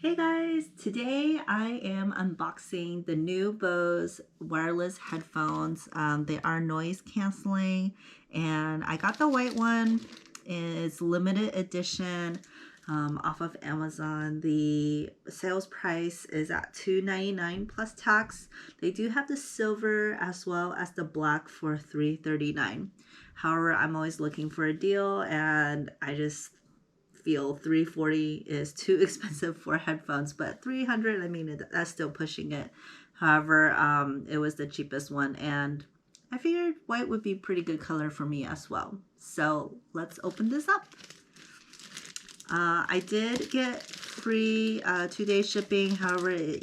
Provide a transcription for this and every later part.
Hey guys, today I am unboxing the new Bose wireless headphones. They are noise canceling and I got the white one. It's limited edition off of Amazon. The sales price is at $2.99 plus tax. They do have the silver as well as the black for $3.39. However, I'm always looking for a deal and I just feel $340 is too expensive for headphones, but $300, I mean, that's still pushing it. However, it was the cheapest one, and I figured white would be pretty good color for me as well. So let's open this up. I did get free 2-day shipping. However, it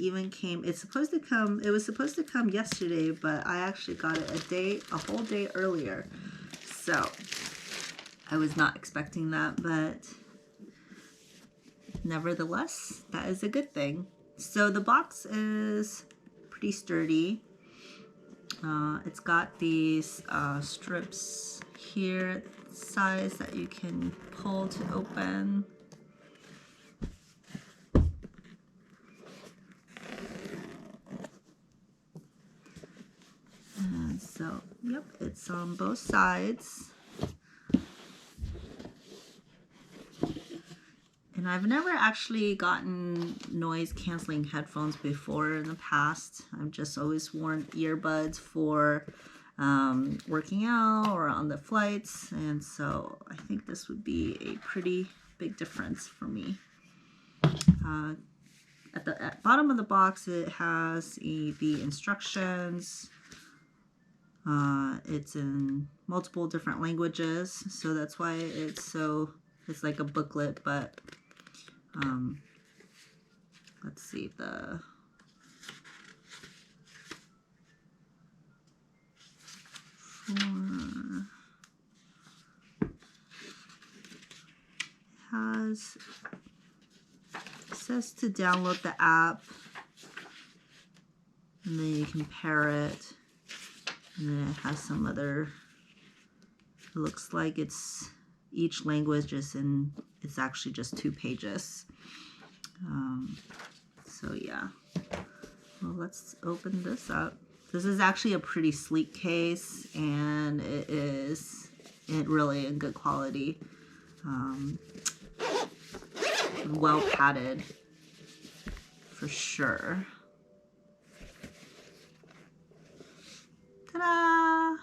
was supposed to come yesterday, but I actually got it a whole day earlier. So I was not expecting that, but nevertheless, that is a good thing. So the box is pretty sturdy. It's got these strips here, size that you can pull to open. And so, yep, it's on both sides. And I've never actually gotten noise canceling headphones before in the past. I've just always worn earbuds for working out or on the flights. And so I think this would be a pretty big difference for me. At the bottom of the box, it has the instructions. It's in multiple different languages, so that's why it's like a booklet, but let's see, it says to download the app, and then you can pair it, and then it has some other, it looks like it's each language is in, it's actually just 2 pages. So yeah, well, let's open this up. This is actually a pretty sleek case, and it really in good quality. Well padded for sure. Ta-da!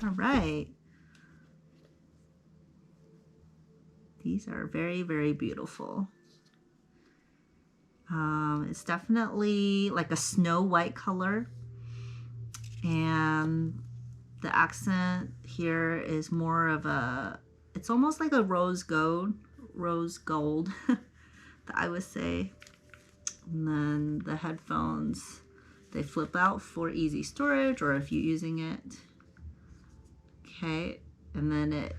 All right. These are very, very beautiful. It's definitely like a snow white color, and the accent here is more of a, it's almost like a rose gold that I would say. And then the headphones, they flip out for easy storage or if you're using it. Okay, and then it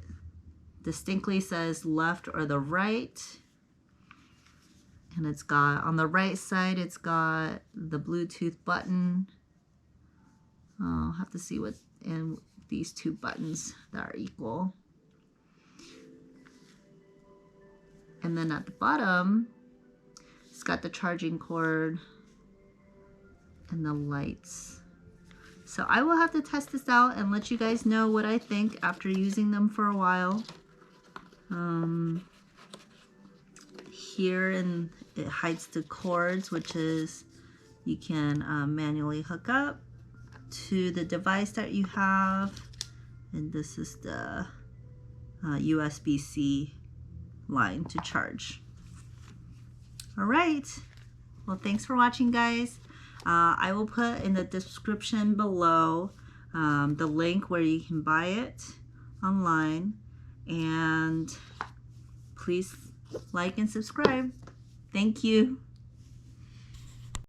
distinctly says left or the right, and it's got on the right side, it's got the Bluetooth button. I'll have to see what, and these 2 buttons that are equal. And then at the bottom, it's got the charging cord and the lights. So I will have to test this out and let you guys know what I think after using them for a while. Here, and it hides the cords, which is you can manually hook up to the device that you have, and this is the USB-C line to charge. All right, well, thanks for watching, guys. I will put in the description below the link where you can buy it online, and please like and subscribe. Thank you.